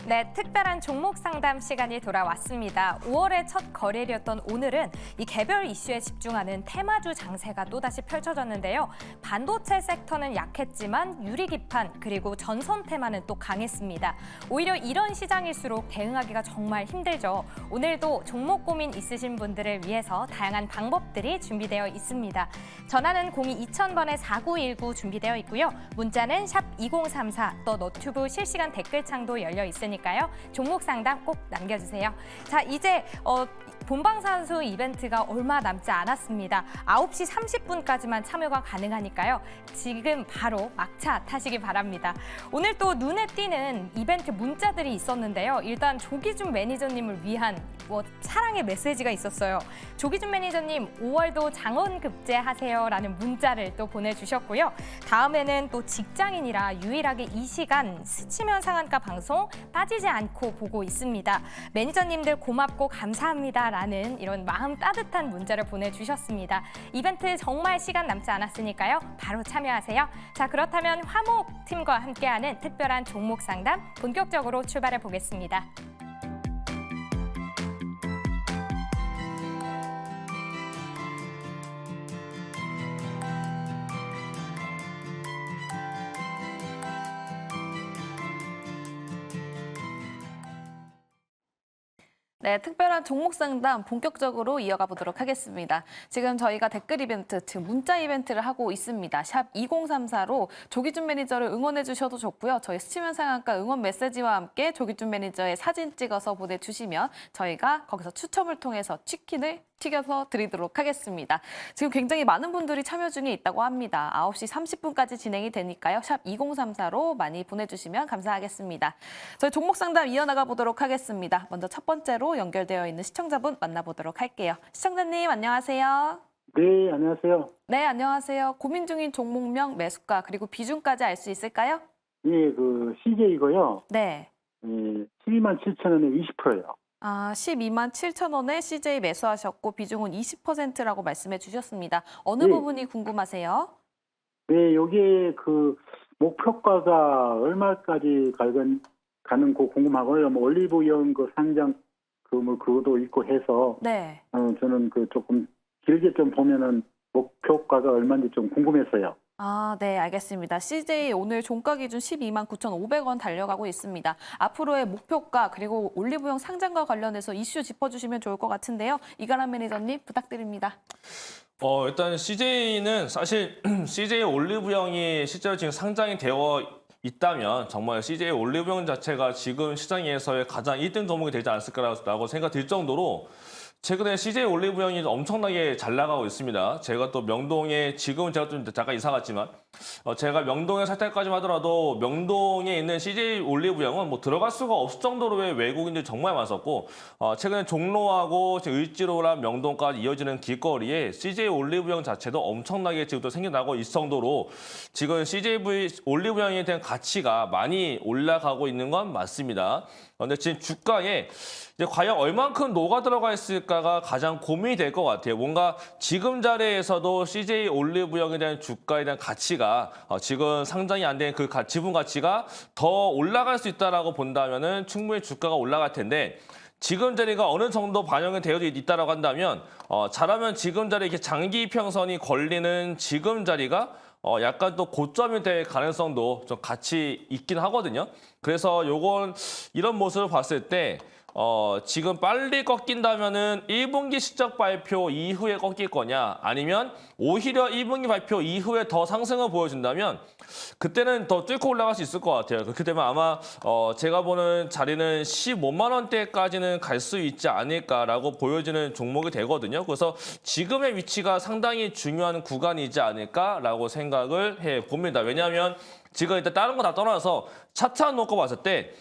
네, 특별한 종목 상담 시간이 돌아왔습니다. 5월의 첫 거래일이었던 오늘은 이 개별 이슈에 집중하는 테마주 장세가 또다시 펼쳐졌는데요. 반도체 섹터는 약했지만 유리기판 그리고 전선 테마는 또 강했습니다. 오히려 이런 시장일수록 대응하기가 정말 힘들죠. 오늘도 종목 고민 있으신 분들을 위해서 다양한 방법들이 준비되어 있습니다. 전화는 02-2000번에 4919 준비되어 있고요. 문자는 샵 2034, 또 너튜브 실시간 댓글창도 열려 있으니까요. 종목 상담 꼭 남겨주세요. 자, 이제 본방사수 이벤트가 얼마 남지 않았습니다. 9시 30분까지만 참여가 가능하니까요. 지금 바로 막차 타시기 바랍니다. 오늘 또 눈에 띄는 이벤트 문자들이 있었는데요. 일단 조기준 매니저님을 위한 사랑의 메시지가 있었어요. 조기준 매니저님, 5월도 장원급제 하세요라는 문자를 또 보내주셨고요. 다음에는 또 직장인이라 유일하게 이 시간 스치면 상한가 방송 빠지지 않고 보고 있습니다. 매니저님들 고맙고 감사합니다라는 이런 마음 따뜻한 문자를 보내주셨습니다. 이벤트 정말 시간 남지 않았으니까요. 바로 참여하세요. 자, 그렇다면 화목팀과 함께하는 특별한 종목 상담 본격적으로 출발해 보겠습니다. 네, 특별한 종목 상담 본격적으로 이어가 보도록 하겠습니다. 지금 저희가 댓글 이벤트, 즉 문자 이벤트를 하고 있습니다. 샵 2034로 조기준 매니저를 응원해 주셔도 좋고요. 저희 스치면 상한가 응원 메시지와 함께 조기준 매니저의 사진 찍어서 보내주시면 저희가 거기서 추첨을 통해서 치킨을 튀겨서 드리도록 하겠습니다. 지금 굉장히 많은 분들이 참여 중에 있다고 합니다. 9시 30분까지 진행이 되니까요. 샵 2034로 많이 보내주시면 감사하겠습니다. 저희 종목 상담 이어나가 보도록 하겠습니다. 먼저 첫 번째로 연결되어 있는 시청자분 만나보도록 할게요. 시청자님 안녕하세요. 네, 안녕하세요. 네, 안녕하세요. 고민 중인 종목명, 매수가, 그리고 비중까지 알 수 있을까요? 예, CJ이고요. 네. 127,000원에 20%예요. 12만 7천 원에 CJ 매수하셨고 비중은 20%라고 말씀해 주셨습니다. 어느 네. 부분이 궁금하세요? 네, 여기에 목표가가 얼마까지 가는 거 궁금하고요. 올리브영 상장 그것도 있고 해서 네. 저는 조금 길게 좀 보면은 목표가가 얼마인지 좀 궁금했어요. 네, 알겠습니다. CJ 오늘 종가 기준 12만 9,500원 달려가고 있습니다. 앞으로의 목표가 그리고 올리브영 상장과 관련해서 이슈 짚어주시면 좋을 것 같은데요. 이가람 매니저님 부탁드립니다. 일단 CJ는 사실 CJ 올리브영이 실제로 지금 상장이 되어 있다면 정말 CJ 올리브영 자체가 지금 시장에서의 가장 1등 종목이 되지 않았을까라고 생각 들 정도로 최근에 CJ 올리브영이 엄청나게 잘 나가고 있습니다. 제가 또 명동에 지금은 제가 좀 잠깐 이사 갔지만 제가 명동에 살 때까지 하더라도 명동에 있는 CJ 올리브영은 들어갈 수가 없을 정도로의 외국인들이 정말 많았었고 최근에 종로하고 지금 을지로랑 명동까지 이어지는 길거리에 CJ 올리브영 자체도 엄청나게 지금 또 생겨나고 있을 정도로 지금 CJ 올리브영에 대한 가치가 많이 올라가고 있는 건 맞습니다. 근데 지금 주가에 이제 과연 얼만큼 녹아 들어가 있을까가 가장 고민이 될 것 같아요. 뭔가 지금 자리에서도 CJ 올리브영에 대한 주가에 대한 가치가 지금 상장이 안 된 그 지분 가치가 더 올라갈 수 있다라고 본다면은 충분히 주가가 올라갈 텐데 지금 자리가 어느 정도 반영이 되어 있다라고 한다면 잘하면 지금 자리 이렇게 장기 평선이 걸리는 지금 자리가 약간 또 고점이 될 가능성도 좀 같이 있긴 하거든요. 그래서 이런 모습을 봤을 때 지금 빨리 꺾인다면은 1분기 실적 발표 이후에 꺾일 거냐 아니면 오히려 1분기 발표 이후에 더 상승을 보여준다면 그때는 더 뚫고 올라갈 수 있을 것 같아요. 그렇기 때문에 아마 제가 보는 자리는 15만 원대까지는 갈 수 있지 않을까라고 보여지는 종목이 되거든요. 그래서 지금의 위치가 상당히 중요한 구간이지 않을까라고 생각을 해봅니다. 왜냐하면 지금 일단 다른 거 다 떠나서 차트 놓고 봤을 때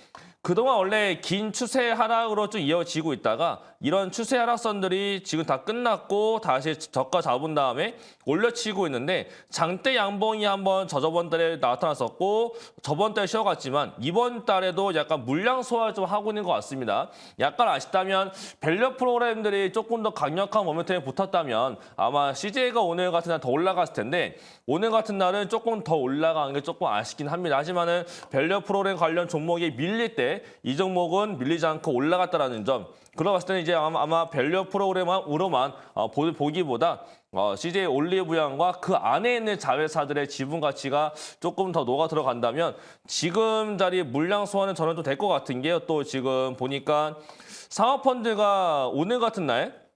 그동안 원래 긴 추세 하락으로 좀 이어지고 있다가 이런 추세 하락선들이 지금 다 끝났고 다시 저가 잡은 다음에 올려치고 있는데 장대 양봉이 한번 저저번 달에 나타났었고 저번 달에 쉬어갔지만 이번 달에도 약간 물량 소화를 좀 하고 있는 것 같습니다. 약간 아쉽다면 밸류 프로그램들이 조금 더 강력한 모멘텀에 붙었다면 아마 CJ가 오늘 같은 날 더 올라갔을 텐데 오늘 같은 날은 조금 더 올라가는 게 조금 아쉽긴 합니다. 하지만은 밸류 프로그램 관련 종목이 밀릴 때 이 종목은 밀리지 않고 올라갔다라는 점. 그러고 봤을 때는 이제 아마 밸류 프로그램으로만 보기보다 CJ 올리브영과 그 안에 있는 자회사들의 지분 가치가 조금 더 녹아 들어간다면 지금 자리 물량 소화는 저는 좀 될 것 같은 게요. 또 지금 보니까 상업펀드가 오늘 같은 날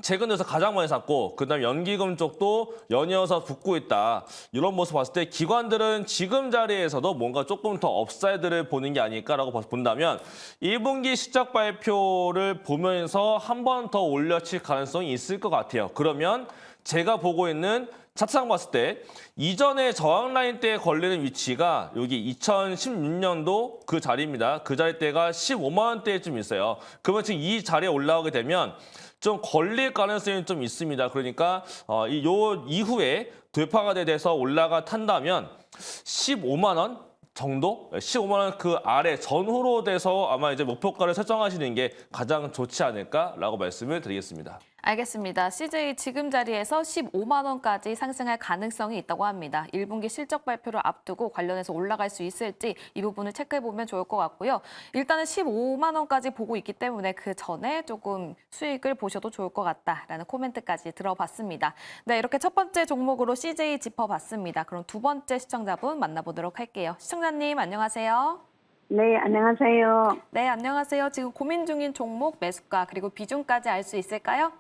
최근 들어서 가장 많이 샀고 그다음 연기금 쪽도 연이어서 붙고 있다. 이런 모습 봤을 때 기관들은 지금 자리에서도 뭔가 조금 더 업사이드를 보는 게 아닐까라고 본다면 1분기 실적 발표를 보면서 한 번 더 올려칠 가능성이 있을 것 같아요. 그러면 제가 보고 있는 차트상 봤을 때 이전에 저항 라인 때 걸리는 위치가 여기 2016년도 그 자리입니다. 그 자리 때가 15만 원대쯤 있어요. 그러면 지금 이 자리에 올라오게 되면 좀 걸릴 가능성이 좀 있습니다. 그러니까 요 이후에 되파가 돼서 탄다면 15만 원 정도? 15만 원 그 아래 전후로 돼서 아마 이제 목표가를 설정하시는 게 가장 좋지 않을까라고 말씀을 드리겠습니다. 알겠습니다. CJ 지금 자리에서 15만 원까지 상승할 가능성이 있다고 합니다. 1분기 실적 발표를 앞두고 관련해서 올라갈 수 있을지 이 부분을 체크해보면 좋을 것 같고요. 일단은 15만 원까지 보고 있기 때문에 그 전에 조금 수익을 보셔도 좋을 것 같다라는 코멘트까지 들어봤습니다. 네, 이렇게 첫 번째 종목으로 CJ 짚어봤습니다. 그럼 두 번째 시청자분 만나보도록 할게요. 시청자님 안녕하세요. 네, 안녕하세요. 네, 안녕하세요. 지금 고민 중인 종목 매수가 그리고 비중까지 알 수 있을까요?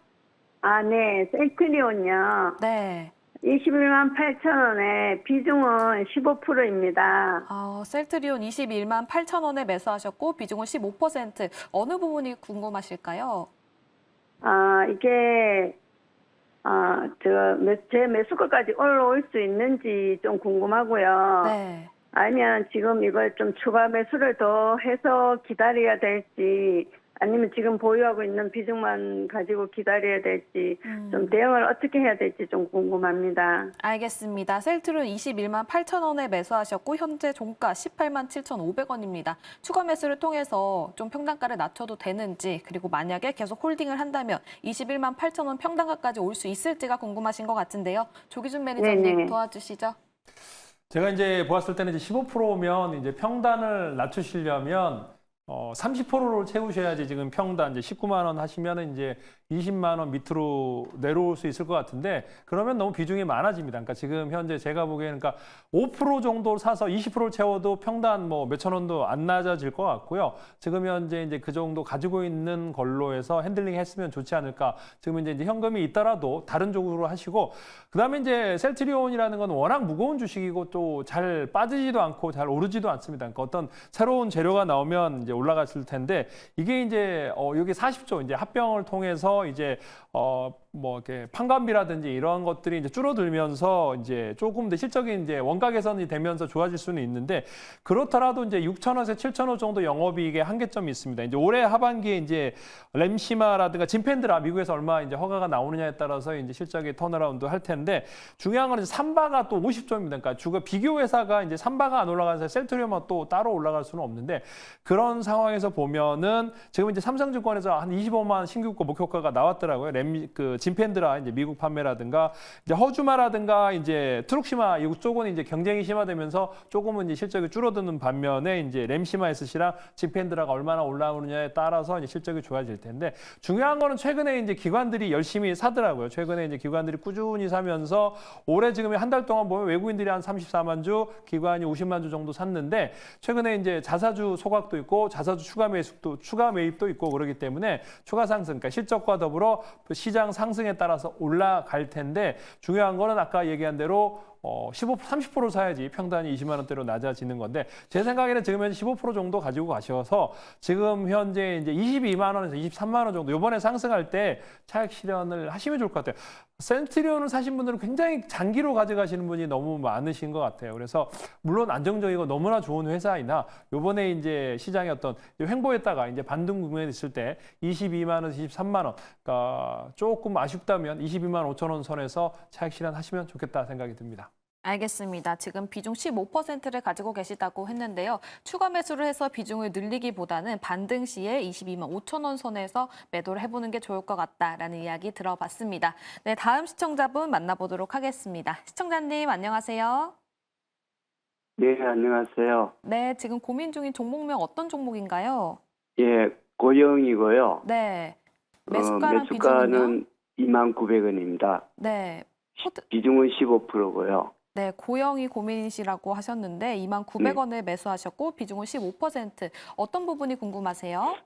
아, 네, 셀트리온요. 네. 21만 8천 원에 비중은 15%입니다. 셀트리온 21만 8천 원에 매수하셨고 비중은 15%. 어느 부분이 궁금하실까요? 이게 제 매수가까지 올라올 수 있는지 좀 궁금하고요. 네. 아니면 지금 이걸 좀 추가 매수를 더 해서 기다려야 될지, 아니면 지금 보유하고 있는 비중만 가지고 기다려야 될지, 좀 대응을 어떻게 해야 될지 좀 궁금합니다. 알겠습니다. 셀트리온 21만 8천 원에 매수하셨고 현재 종가 18만 7,500원입니다. 추가 매수를 통해서 좀 평단가를 낮춰도 되는지, 그리고 만약에 계속 홀딩을 한다면 21만 8천 원 평단가까지 올 수 있을지가 궁금하신 것 같은데요. 조기준 매니저님 네네. 도와주시죠. 제가 이제 보았을 때는 이제 15%면 이제 평단을 낮추시려면 30%를 채우셔야지 지금 평단 이제 19만 원 하시면은 이제 20만 원 밑으로 내려올 수 있을 것 같은데 그러면 너무 비중이 많아집니다. 그러니까 지금 현재 제가 보기에는 그러니까 5% 정도 사서 20%를 채워도 평단 뭐 몇천 원도 안 낮아질 것 같고요. 지금 현재 이제 그 정도 가지고 있는 걸로 해서 핸들링 했으면 좋지 않을까. 지금 이제 현금이 있더라도 다른 쪽으로 하시고 그다음에 이제 셀트리온이라는 건 워낙 무거운 주식이고 또 잘 빠지지도 않고 잘 오르지도 않습니다. 그러니까 어떤 새로운 재료가 나오면 이제 올라갔을 텐데 이게 이제 여기 40조 이제 합병을 통해서 이제 뭐 이렇게 판관비라든지 이런 것들이 이제 줄어들면서 이제 조금 더 실적인 이제 원가 개선이 되면서 좋아질 수는 있는데 그렇더라도 이제 6,000원에서 7,000원 정도 영업이익의 한계점이 있습니다. 이제 올해 하반기에 이제 램시마라든가 진펜드라 미국에서 얼마 이제 허가가 나오느냐에 따라서 이제 실적이 턴어라운드 할 텐데 중요한 건 이제 삼바가 또 50조입니다. 그러니까 주가 비교 회사가 이제 삼바가 안 올라가서 셀트리온만 또 따로 올라갈 수는 없는데 그런 상황에서 보면은 지금 이제 삼성증권에서 한 25만 원 신규 목표가가 나왔더라고요. 진펜드라 이제 미국 판매라든가 이제 허주마라든가 이제 트룩시마 이쪽은 이제 경쟁이 심화되면서 조금은 이제 실적이 줄어드는 반면에 이제 램시마 SC랑 진펜드라가 얼마나 올라오느냐에 따라서 이제 실적이 좋아질 텐데 중요한 거는 최근에 이제 기관들이 열심히 사더라고요. 최근에 이제 기관들이 꾸준히 사면서 올해 지금 한 달 동안 보면 외국인들이 한 34만 주, 기관이 50만 주 정도 샀는데 최근에 이제 자사주 소각도 있고 자사주 추가 매입도 있고 그러기 때문에 추가 상승, 그러니까 실적과 더불어 시장 상승에 따라서 올라갈 텐데 중요한 거는 아까 얘기한 대로 30% 사야지 평단이 20만 원대로 낮아지는 건데 제 생각에는 지금 현재 15% 정도 가지고 가셔서 지금 현재 이제 22만 원에서 23만 원 정도 이번에 상승할 때 차익 실현을 하시면 좋을 것 같아요. 센트리온을 사신 분들은 굉장히 장기로 가져가시는 분이 너무 많으신 것 같아요. 그래서 물론 안정적이고 너무나 좋은 회사이나 이번에 이제 시장에 어떤 횡보했다가 이제 반등 국면했을 때 22만 원에서 23만 원, 그러니까 조금 아쉽다면 22만 5천 원 선에서 차익 실현하시면 좋겠다 생각이 듭니다. 알겠습니다. 지금 비중 15%를 가지고 계시다고 했는데요. 추가 매수를 해서 비중을 늘리기보다는 반등 시에 22만 5천 원 선에서 매도를 해보는 게 좋을 것 같다라는 이야기 들어봤습니다. 네, 다음 시청자분 만나보도록 하겠습니다. 시청자님 안녕하세요. 네, 안녕하세요. 네, 지금 고민 중인 종목명 어떤 종목인가요? 예, 고영이고요. 네, 매수가랑 비중은요? 매수가는 29,000원입니다. 네, 비중은 15%고요. 네, 고영이 고민이시라고 하셨는데 29,000원에 매수하셨고 비중은 15%. 어떤 부분이 궁금하세요?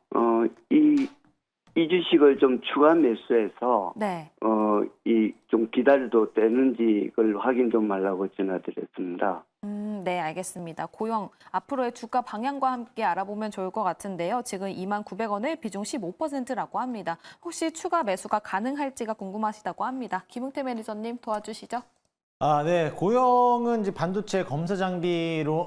이 주식을 좀 추가 매수해서 네. 좀 기다려도 되는지 그걸 확인 좀 하려고 전화드렸습니다. 네, 알겠습니다. 고영, 앞으로의 주가 방향과 함께 알아보면 좋을 것 같은데요. 지금 29,000원에 비중 15%라고 합니다. 혹시 추가 매수가 가능할지가 궁금하시다고 합니다. 김웅태 매니저님 도와주시죠. 네. 고영은 이제 반도체 검사 장비로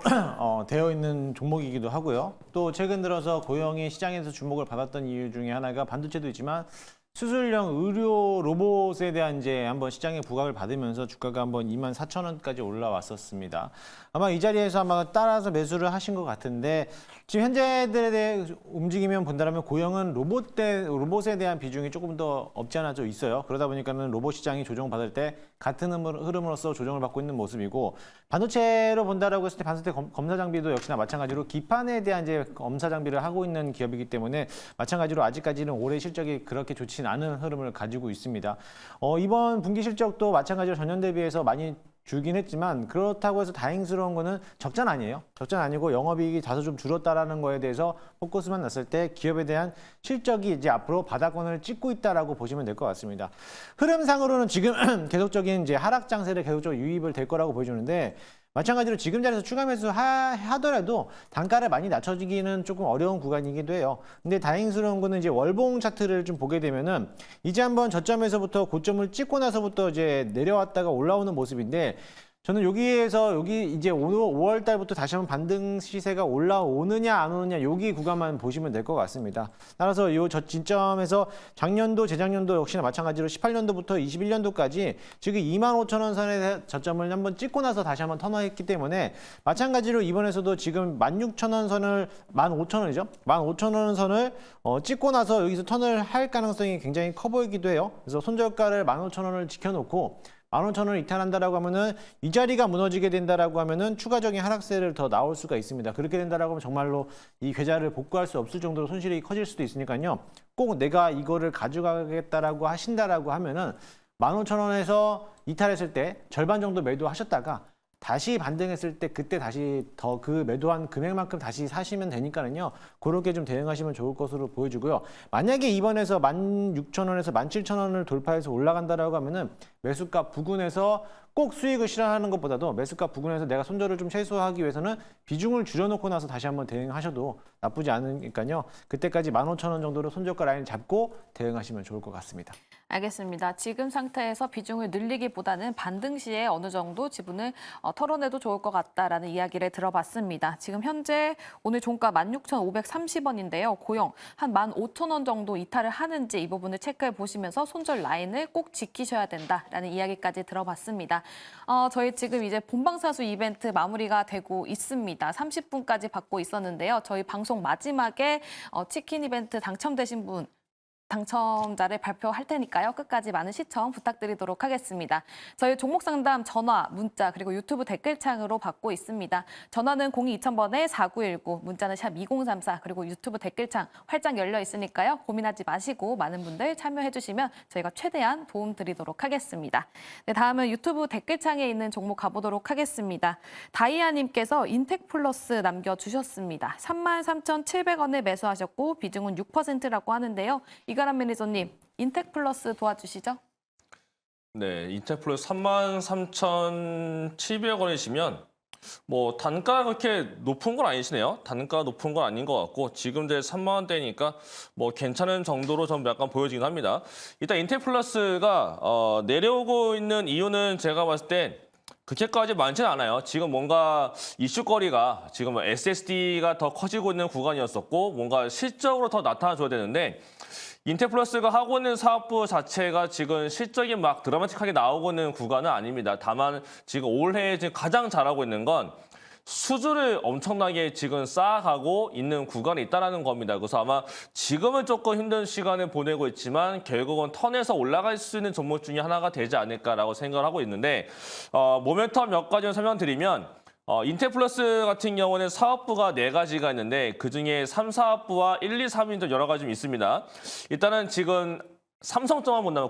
되어 있는 종목이기도 하고요. 또 최근 들어서 고영이 시장에서 주목을 받았던 이유 중에 하나가 반도체도 있지만 수술형 의료 로봇에 대한 이제 한번 시장의 부각을 받으면서 주가가 한번 24,000원까지 올라왔었습니다. 아마 이 자리에서 아마 따라서 매수를 하신 것 같은데 지금 현재들에 대해 움직이면 본다면 고영은 로봇에 대한 비중이 조금 더 없지 않아 좀 있어요. 그러다 보니까는 로봇 시장이 조정받을 때 같은 흐름으로서 조정을 받고 있는 모습이고 반도체로 본다라고 했을 때 반도체 검사 장비도 역시나 마찬가지로 기판에 대한 이제 검사 장비를 하고 있는 기업이기 때문에 마찬가지로 아직까지는 올해 실적이 그렇게 좋지 않은 흐름을 가지고 있습니다. 이번 분기 실적도 마찬가지로 전년 대비해서 많이 줄긴 했지만 그렇다고 해서 다행스러운 거는 적자는 아니에요. 적자는 아니고 영업이익이 다소 좀 줄었다라는 거에 대해서 포커스만 났을 때 기업에 대한 실적이 이제 앞으로 바닥권을 찍고 있다라고 보시면 될 것 같습니다. 흐름상으로는 지금 계속적인 이제 하락 장세를 계속적으로 유입을 될 거라고 보여주는데 마찬가지로 지금 자리에서 추가 매수 하더라도 단가를 많이 낮춰지기는 조금 어려운 구간이기도 해요. 근데 다행스러운 거는 이제 월봉 차트를 좀 보게 되면은 이제 한번 저점에서부터 고점을 찍고 나서부터 이제 내려왔다가 올라오는 모습인데 저는 여기 이제 5월 달부터 다시 한번 반등 시세가 올라오느냐 안 오느냐 여기 구간만 보시면 될 것 같습니다. 따라서 이 저진점에서 작년도 재작년도 역시나 마찬가지로 18년도부터 21년도까지 지금 25,000원 선의 저점을 한번 찍고 나서 다시 한번 턴화했기 때문에 마찬가지로 이번에서도 지금 16,000원 선을 15,000원이죠. 15,000원 선을 찍고 나서 여기서 턴을 할 가능성이 굉장히 커 보이기도 해요. 그래서 손절가를 15,000원을 지켜놓고 15,000원을 이탈한다라고 하면은 이 자리가 무너지게 된다라고 하면은 추가적인 하락세를 더 나올 수가 있습니다. 그렇게 된다라고 하면 정말로 이 계좌를 복구할 수 없을 정도로 손실이 커질 수도 있으니까요. 꼭 내가 이거를 가져가겠다라고 하신다라고 하면은 15,000원에서 이탈했을 때 절반 정도 매도하셨다가 다시 반등했을 때 그때 다시 더 그 매도한 금액만큼 다시 사시면 되니까는요. 그렇게 좀 대응하시면 좋을 것으로 보여주고요. 만약에 이번에서 16,000원에서 17,000원을 돌파해서 올라간다라고 하면은 매수가 부근에서 꼭 수익을 실현하는 것보다도 매수가 부근에서 내가 손절을 좀 최소화하기 위해서는 비중을 줄여놓고 나서 다시 한번 대응하셔도 나쁘지 않으니까요. 그때까지 15,000원 정도로 손절가 라인 잡고 대응하시면 좋을 것 같습니다. 알겠습니다. 지금 상태에서 비중을 늘리기보다는 반등 시에 어느 정도 지분을 털어내도 좋을 것 같다라는 이야기를 들어봤습니다. 지금 현재 오늘 종가 16,530원인데요. 고영 한 15,000원 정도 이탈을 하는지 이 부분을 체크해 보시면서 손절 라인을 꼭 지키셔야 된다라는 이야기까지 들어봤습니다. 저희 지금 이제 본방사수 이벤트 마무리가 되고 있습니다. 30분까지 받고 있었는데요. 저희 방송 마지막에 치킨 이벤트 당첨되신 분 당첨자를 발표할 테니까요. 끝까지 많은 시청 부탁드리도록 하겠습니다. 저희 종목 상담 전화, 문자 그리고 유튜브 댓글창으로 받고 있습니다. 전화는 02-2000번에 4919, 문자는 샵 2034 그리고 유튜브 댓글창 활짝 열려 있으니까요. 고민하지 마시고 많은 분들 참여해 주시면 저희가 최대한 도움 드리도록 하겠습니다. 네, 다음은 유튜브 댓글창에 있는 종목 가보도록 하겠습니다. 다이아님께서 인텍플러스 남겨주셨습니다. 33,700원에 매수하셨고 비중은 6%라고 하는데요. 이가람 매니저님, 인텍플러스 도와주시죠. 네, 인텔플러스 33,700원이시면 뭐 단가가 그렇게 높은 건 아니시네요. 단가 높은 건 아닌 것 같고 지금 이제 3만 원대니까 뭐 괜찮은 정도로 좀 약간 보여지긴 합니다. 일단 인텔플러스가 내려오고 있는 이유는 제가 봤을 때 그렇게까지 많지는 않아요. 지금 뭔가 이슈거리가 지금 SSD가 더 커지고 있는 구간이었었고 뭔가 실적으로 더 나타나줘야 되는데 인텔플러스가 하고 있는 사업부 자체가 지금 실적이 막 드라마틱하게 나오고 있는 구간은 아닙니다. 다만 지금 올해 지금 가장 잘하고 있는 건 수주를 엄청나게 지금 쌓아가고 있는 구간이 있다는 겁니다. 그래서 아마 지금은 조금 힘든 시간을 보내고 있지만 결국은 턴에서 올라갈 수 있는 종목 중에 하나가 되지 않을까라고 생각을 하고 있는데 모멘텀 몇 가지 설명드리면 인텔플러스 같은 경우는 사업부가 4가지가 있는데 그중에 3, 4업부와 1, 2, 3이 좀 여러 가지 좀 있습니다. 일단은 지금 삼성점만 본다면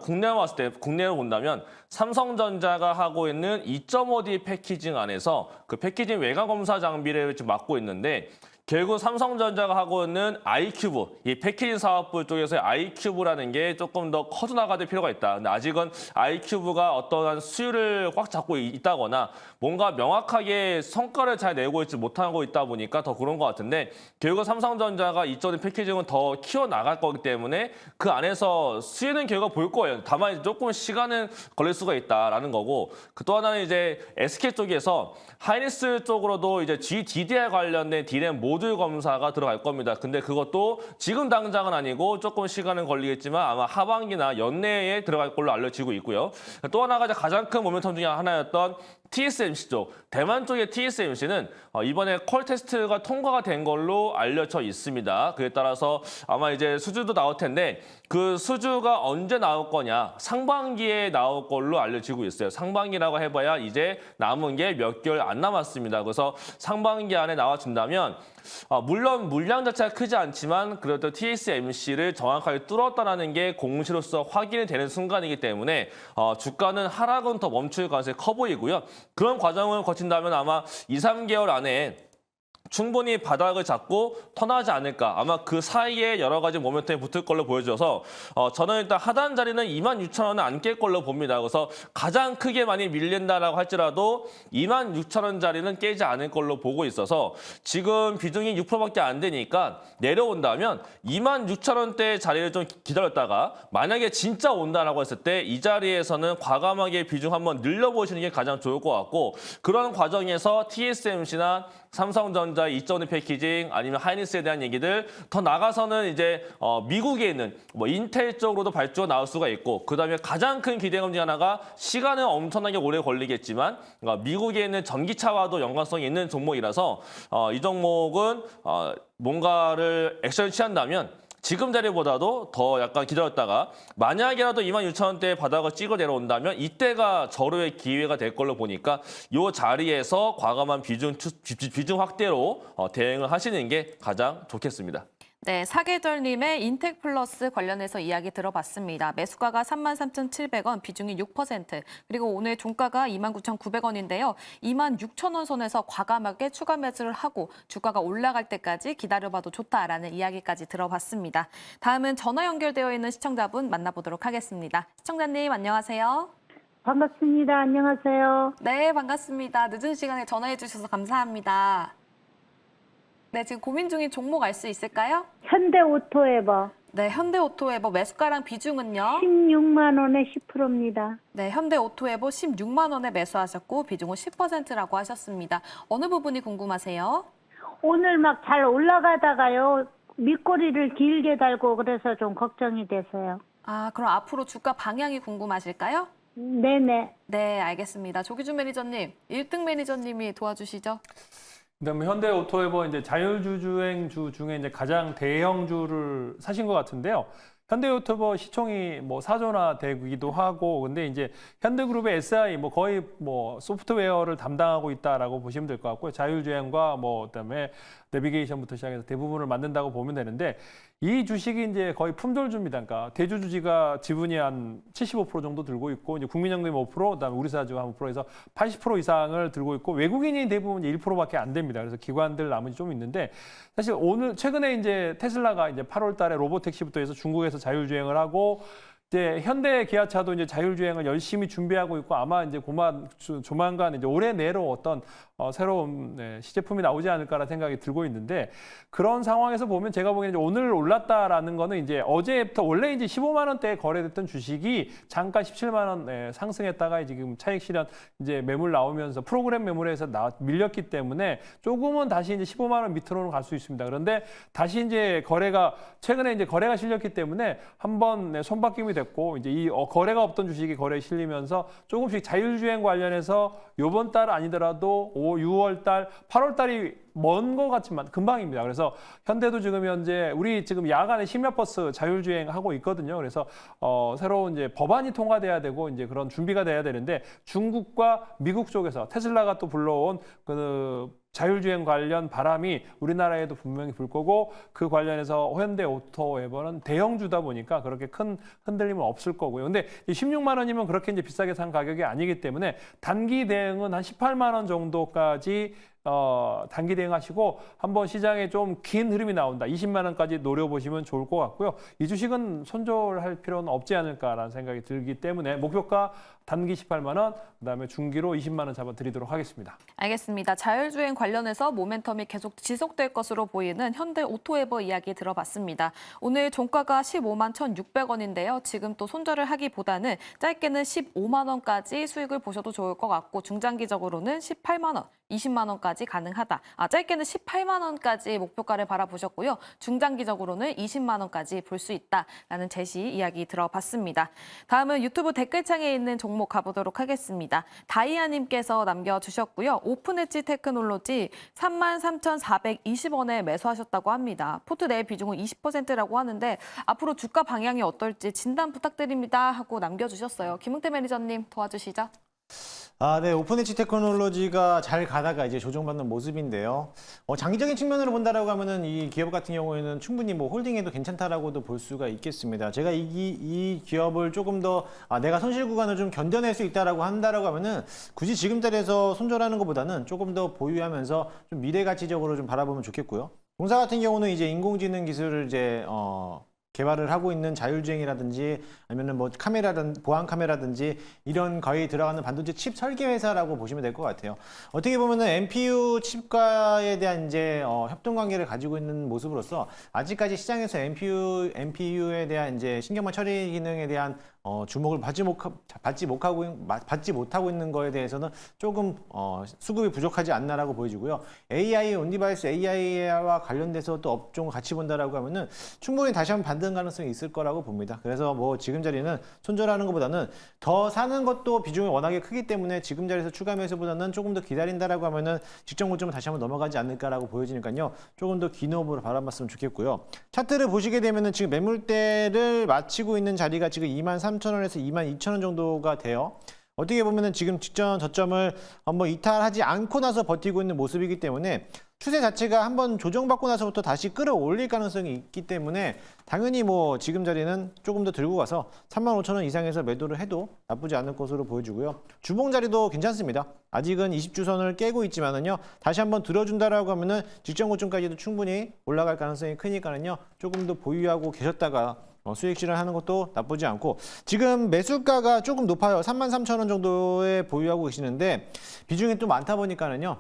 국내로 본다면 삼성전자가 하고 있는 2.5D 패키징 안에서 그 패키징 외관 검사 장비를 지금 맡고 있는데 결국 삼성전자가 하고 있는 아이큐브, 이 패키징 사업부 쪽에서의 아이큐브라는 게 조금 더 커져나갈 필요가 있다. 근데 아직은 아이큐브가 어떠한 수율을 꽉 잡고 있다거나 뭔가 명확하게 성과를 잘 내고 있지 못하고 있다 보니까 더 그런 것 같은데 결국 삼성전자가 이쪽의 패키징은 더 키워나갈 거기 때문에 그 안에서 수혜는 결국 볼 거예요. 다만 조금 시간은 걸릴 수가 있다라는 거고 또 하나는 이제 SK 쪽에서 하이닉스 쪽으로도 이제 GDDR 관련된 D램 모듈 검사가 들어갈 겁니다. 근데 그것도 지금 당장은 아니고 조금 시간은 걸리겠지만 아마 하반기나 연내에 들어갈 걸로 알려지고 있고요. 또 하나가 가장 큰 모멘텀 중에 하나였던 TSMC 쪽, 대만 쪽의 TSMC는 이번에 퀄 테스트가 통과가 된 걸로 알려져 있습니다. 그에 따라서 아마 이제 수주도 나올 텐데 그 수주가 언제 나올 거냐, 상반기에 나올 걸로 알려지고 있어요. 상반기라고 해봐야 이제 남은 게 몇 개월 안 남았습니다. 그래서 상반기 안에 나와준다면 물론 물량 자체가 크지 않지만 그래도 TSMC를 정확하게 뚫었다는 게 공시로서 확인이 되는 순간이기 때문에 주가는 하락은 더 멈출 가능성이 커 보이고요. 그런 과정을 거친다면 아마 2, 3개월 안에 충분히 바닥을 잡고 턴하지 않을까. 아마 그 사이에 여러 가지 모멘텀이 붙을 걸로 보여져서 저는 일단 하단 자리는 26,000원은 안 깰 걸로 봅니다. 그래서 가장 크게 많이 밀린다라고 할지라도 26,000원 자리는 깨지 않을 걸로 보고 있어서 지금 비중이 6%밖에 안 되니까 내려온다면 26,000원대 자리를 좀 기다렸다가 만약에 진짜 온다라고 했을 때 이 자리에서는 과감하게 비중 한번 늘려보시는 게 가장 좋을 것 같고 그런 과정에서 TSMC나 삼성전자 2.5D 패키징 아니면 하이닉스에 대한 얘기들 더 나가서는 이제 미국에 있는 뭐 인텔 쪽으로도 발주가 나올 수가 있고 그다음에 가장 큰 기대감 중 하나가 시간은 엄청나게 오래 걸리겠지만 미국에 있는 전기차와도 연관성이 있는 종목이라서 이 종목은 뭔가를 액션을 취한다면 지금 자리보다도 더 약간 기다렸다가 만약이라도 26,000원대 바닥을 찍어 내려온다면 이때가 절호의 기회가 될 걸로 보니까 이 자리에서 과감한 비중 확대로 대응을 하시는 게 가장 좋겠습니다. 네, 사계절님의 인텍플러스 관련해서 이야기 들어봤습니다. 매수가가 33,700원, 비중이 6%, 그리고 오늘 종가가 29,900원인데요. 26,000원 선에서 과감하게 추가 매수를 하고 주가가 올라갈 때까지 기다려봐도 좋다라는 이야기까지 들어봤습니다. 다음은 전화 연결되어 있는 시청자분 만나보도록 하겠습니다. 시청자님 안녕하세요. 반갑습니다. 안녕하세요. 네, 반갑습니다. 늦은 시간에 전화해 주셔서 감사합니다. 네, 지금 고민 중인 종목 알 수 있을까요? 현대오토에버 네, 현대오토에버 매수가랑 비중은요? 16만 원에 10%입니다. 네, 현대오토에버 16만 원에 매수하셨고 비중은 10%라고 하셨습니다. 어느 부분이 궁금하세요? 오늘 막 잘 올라가다가요. 밑꼬리를 길게 달고 그래서 좀 걱정이 돼서요. 아, 그럼 앞으로 주가 방향이 궁금하실까요? 네네. 네, 알겠습니다. 조기준 매니저님, 1등 매니저님이 도와주시죠. 그다음에 현대오토에버 이제 자율주주행주 중에 이제 가장 대형주를 사신 것 같은데요. 현대오토에버 시총이 뭐 4조나 되기도 하고, 근데 이제 현대그룹의 SI 뭐 거의 뭐 소프트웨어를 담당하고 있다라고 보시면 될 것 같고요. 자율주행과 뭐 그다음에 내비게이션부터 시작해서 대부분을 만든다고 보면 되는데 이 주식이 이제 거의 품절주입니다. 그러니까 대주주지가 지분이 한 75% 정도 들고 있고 이제 국민연금 5%, 그다음에 우리사주가 한 5%에서 80% 이상을 들고 있고 외국인이 대부분 1%밖에 안 됩니다. 그래서 기관들 나머지 좀 있는데 사실 오늘 최근에 이제 테슬라가 이제 8월 달에 로보택시부터 해서 중국에서 자율주행을 하고 이제 현대 기아차도 이제 자율주행을 열심히 준비하고 있고 아마 이제 조만간 이제 올해 내로 어떤 새로운 시제품이 나오지 않을까라는 생각이 들고 있는데 그런 상황에서 보면 제가 보기에는 이제 오늘 올랐다라는 거는 이제 어제부터 원래 이제 15만 원대에 거래됐던 주식이 잠깐 17만 원 상승했다가 지금 차익 실현 이제 매물 나오면서 프로그램 매물에서 밀렸기 때문에 조금은 다시 이제 15만 원 밑으로는 갈 수 있습니다. 그런데 다시 이제 최근에 이제 거래가 실렸기 때문에 한번 손바뀜이 됐고 이제 이 거래가 없던 주식이 거래에 실리면서 조금씩 자율주행 관련해서 이번 달 아니더라도 6월 달, 8월 달이 먼 것 같지만 금방입니다. 그래서 현대도 지금 현재 우리 지금 야간에 심야버스 자율주행 하고 있거든요. 그래서 새로운 이제 법안이 통과돼야 되고 이제 그런 준비가 돼야 되는데 중국과 미국 쪽에서 테슬라가 또 불러온 그 자율주행 관련 바람이 우리나라에도 분명히 불 거고 그 관련해서 현대오토웨버는 대형주다 보니까 그렇게 큰 흔들림은 없을 거고요. 근데 16만 원이면 그렇게 이제 비싸게 산 가격이 아니기 때문에 단기 대응은 한 18만 원 정도까지 단기 대응하시고 한번 시장에 좀 긴 흐름이 나온다. 20만 원까지 노려보시면 좋을 것 같고요. 이 주식은 손절할 필요는 없지 않을까라는 생각이 들기 때문에 목표가 단기 18만 원, 그다음에 중기로 20만 원 잡아드리도록 하겠습니다. 알겠습니다. 자율주행 관련해서 모멘텀이 계속 지속될 것으로 보이는 현대오토웨버 이야기 들어봤습니다. 오늘 종가가 15만 1,600원인데요. 지금 또 손절을 하기보다는 짧게는 15만 원까지 수익을 보셔도 좋을 것 같고 중장기적으로는 18만 원, 20만 원까지 가능하다. 짧게는 18만 원까지 목표가를 바라보셨고요. 중장기적으로는 20만 원까지 볼 수 있다라는 제시 이야기 들어봤습니다. 다음은 유튜브 댓글창에 있는 종목 가보도록 하겠습니다. 다이아님께서 남겨주셨고요. 오픈엣지 테크놀로지 33,420원에 매수하셨다고 합니다. 포트 내 비중은 20%라고 하는데 앞으로 주가 방향이 어떨지 진단 부탁드립니다 하고 남겨주셨어요. 김흥태 매니저님 도와주시죠. 네, 오픈엣지 테크놀로지가 잘 가다가 이제 조정받는 모습인데요. 장기적인 측면으로 본다라고 하면은 이 기업 같은 경우에는 충분히 뭐 홀딩해도 괜찮다라고도 볼 수가 있겠습니다. 제가 이 기업을 조금 더 내가 손실 구간을 좀 견뎌낼 수 있다라고 한다라고 하면은 굳이 지금 자리에서 손절하는 것보다는 조금 더 보유하면서 좀 미래 가치적으로 좀 바라보면 좋겠고요. 공사 같은 경우는 이제 인공지능 기술을 이제 개발을 하고 있는 자율주행이라든지 아니면은 뭐 보안 카메라든지 이런 거의 들어가는 반도체 칩 설계 회사라고 보시면 될 것 같아요. 어떻게 보면은 NPU 칩과에 대한 이제 협동 관계를 가지고 있는 모습으로서 아직까지 시장에서 NPU에 대한 이제 신경망 처리 기능에 대한 주목을 받지 못하고 있는 거에 대해서는 조금 수급이 부족하지 않나라고 보여지고요. AI, 온디바이스 AI와 관련돼서 또 업종을 같이 본다라고 하면은 충분히 다시 한번 반등 가능성이 있을 거라고 봅니다. 그래서 뭐 지금 자리는 손절하는 것보다는 더 사는 것도 비중이 워낙에 크기 때문에 지금 자리에서 추가 매수보다는 조금 더 기다린다라고 하면은 직전 고점을 다시 한번 넘어가지 않을까라고 보여지니까요. 조금 더 긴 호흡으로 바라봤으면 좋겠고요. 차트를 보시게 되면은 지금 매물대를 마치고 있는 자리가 지금 23,000원에서 22,000원 정도가 돼요. 어떻게 보면은 지금 직전 저점을 한번 이탈하지 않고 나서 버티고 있는 모습이기 때문에 추세 자체가 한번 조정받고 나서부터 다시 끌어올릴 가능성이 있기 때문에 당연히 뭐 지금 자리는 조금 더 들고 가서 35,000원 이상에서 매도를 해도 나쁘지 않을 것으로 보여지고요. 주봉 자리도 괜찮습니다. 아직은 20주선을 깨고 있지만은요. 다시 한번 들어준다라고 하면은 직전 고점까지도 충분히 올라갈 가능성이 크니까는요. 조금 더 보유하고 계셨다가 수익 실현하는 것도 나쁘지 않고 지금 매수가가 조금 높아요. 33,000원 정도에 보유하고 계시는데 비중이 또 많다 보니까는요.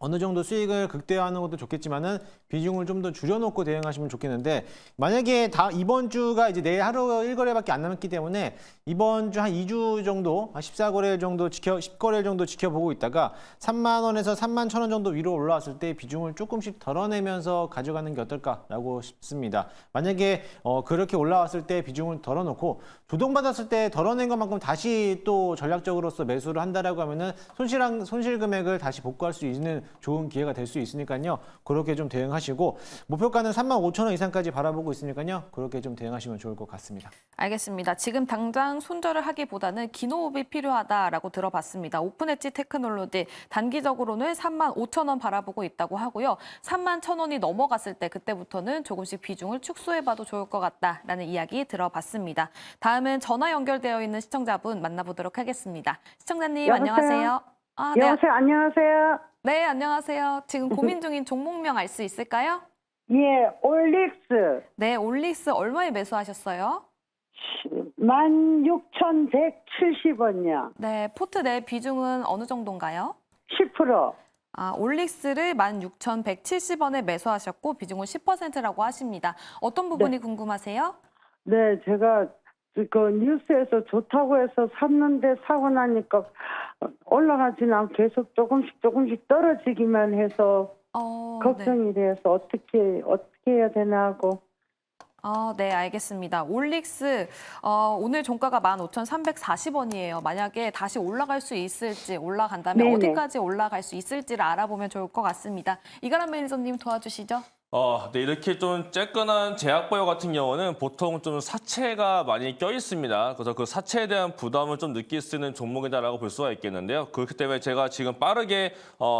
어느 정도 수익을 극대화하는 것도 좋겠지만은 비중을 좀 더 줄여놓고 대응하시면 좋겠는데 만약에 이번 주가 이제 내일 하루 1거래밖에 안 남았기 때문에 이번 주 한 2주 정도, 한 14거래일 정도 10거래일 정도 지켜보고 있다가 3만 원에서 3만 1,000원 정도 위로 올라왔을 때 비중을 조금씩 덜어내면서 가져가는 게 어떨까라고 싶습니다. 만약에 그렇게 올라왔을 때 비중을 덜어놓고 조정받았을 때 덜어낸 것만큼 다시 또 전략적으로서 매수를 한다라고 하면은 손실 금액을 다시 복구할 수 있는 좋은 기회가 될 수 있으니까요. 그렇게 좀 대응하시고 목표가는 35,000원 이상까지 바라보고 있으니까요. 그렇게 좀 대응하시면 좋을 것 같습니다. 알겠습니다. 지금 당장 손절을 하기보다는 긴 호흡이 필요하다라고 들어봤습니다. 오픈엣지 테크놀로지 단기적으로는 35,000원 바라보고 있다고 하고요. 31,000원이 넘어갔을 때 그때부터는 조금씩 비중을 축소해봐도 좋을 것 같다라는 이야기 들어봤습니다. 다음은 전화 연결되어 있는 시청자분 만나보도록 하겠습니다. 시청자님 여보세요? 안녕하세요. 네. 여보세요, 안녕하세요. 네, 안녕하세요. 지금 고민 중인 종목명 알 수 있을까요? 예, 올릭스 네, 올릭스 얼마에 매수하셨어요? 16,170원이요. 네, 포트 내 비중은 어느 정도인가요? 10%. 올릭스를 16,170원에 매수하셨고 비중은 10%라고 하십니다. 어떤 부분이 궁금하세요? 네, 제가 그 뉴스에서 좋다고 해서 샀는데 사고 나니까 올라가지는 않고 계속 조금씩 떨어지기만 해서 네. 걱정이 돼서 어떻게 해야 되나 하고. 네, 알겠습니다. 올릭스 오늘 종가가 15,340원이에요. 만약에 다시 올라갈 수 있을지, 올라간다면 네네. 어디까지 올라갈 수 있을지를 알아보면 좋을 것 같습니다. 이가람 매니저님 도와주시죠. 네, 이렇게 좀 쬐끈한 제약바이오 같은 경우는 보통 좀 사채가 많이 껴 있습니다. 그래서 그 사채에 대한 부담을 좀 느낄 수 있는 종목이다라고 볼 수가 있겠는데요. 그렇기 때문에 제가 지금 빠르게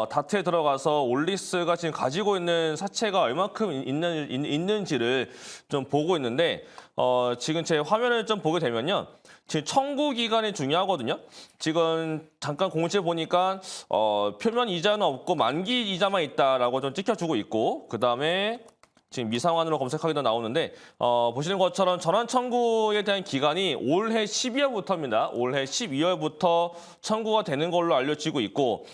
다트에 들어가서 올릭스가 지금 가지고 있는 사채가 얼마큼 있는지를 좀 보고 있는데 지금 제 화면을 좀 보게 되면요. 지금 청구 기간이 중요하거든요. 지금 잠깐 공시해 보니까 표면 이자는 없고 만기 이자만 있다라고 좀 찍혀주고 있고 그다음에 지금 미상환으로 검색하기도 나오는데 보시는 것처럼 전환 청구에 대한 기간이 올해 12월부터입니다. 올해 12월부터 청구가 되는 걸로 알려지고 있고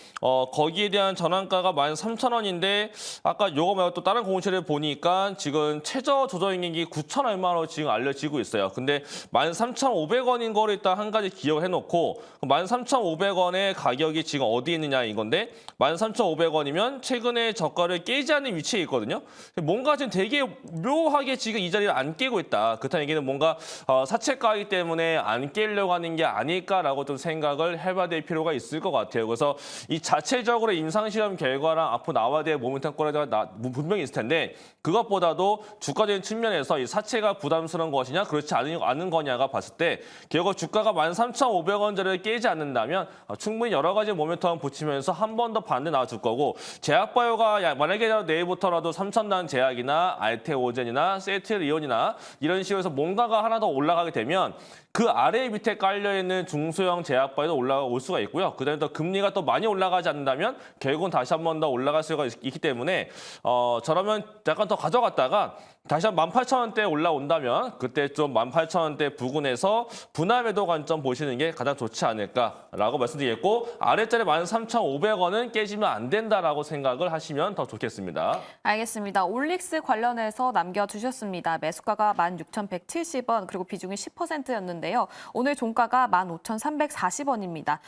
거기에 대한 전환가가 13,000원인데 아까 요거 말고 또 다른 공시를 보니까 지금 최저 조정액이 9천 얼마로 지금 알려지고 있어요. 근데 13,500원인 거를 일단 한 가지 기억해놓고 13,500원의 가격이 지금 어디 있느냐 이건데 13,500원이면 최근에 저가를 깨지 않는 위치에 있거든요. 뭔가 지금 되게 묘하게 지금 이 자리를 안 깨고 있다. 그렇다는 얘기는 뭔가 사채가이기 때문에 안 깨려고 하는 게 아닐까라고 좀 생각을 해봐야 될 필요가 있을 것 같아요. 그래서 이 자체적으로 임상실험 결과랑 앞으로 나와야 될 모멘텀 거래가 분명히 있을 텐데 그것보다도 주가적인 측면에서 이 사채가 부담스러운 것이냐 그렇지 않은 거냐가 봤을 때 결국 주가가 13,500원짜리를 깨지 않는다면 충분히 여러 가지 모멘텀 붙이면서 한 번 더 반대 나와줄 거고 제약바이오가 만약에 내일부터라도 3,000단 제약이나 알테오젠이나 세트리온이나 이런 식으로 해서 뭔가가 하나 더 올라가게 되면 그 아래 밑에 깔려있는 중소형 제약바이오도 올라올 수가 있고요. 그다음에 또 금리가 또 많이 올라가지 않는다면 결국은 다시 한 번 더 올라갈 수가 있기 때문에 저러면 약간 더 가져갔다가 다시 한 18,000원대 올라온다면 그때 좀 18,000원대 부근에서 분할 매도 관점 보시는 게 가장 좋지 않을까라고 말씀드리겠고 아래자리 13,500원은 깨지면 안 된다라고 생각을 하시면 더 좋겠습니다. 알겠습니다. 올릭스 관련해서 남겨주셨습니다. 매수가가 16,170원 그리고 비중이 10%였는데요. 오늘 종가가 15,340원입니다.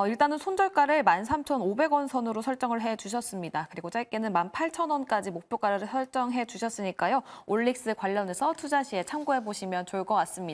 일단은 손절가를 13,500원 선으로 설정을 해주셨습니다. 그리고 짧게는 18,000원까지 목표가를 설정해 주셨으니까요. 올릭스 관련해서 투자 시에 참고해 보시면 좋을 것 같습니다.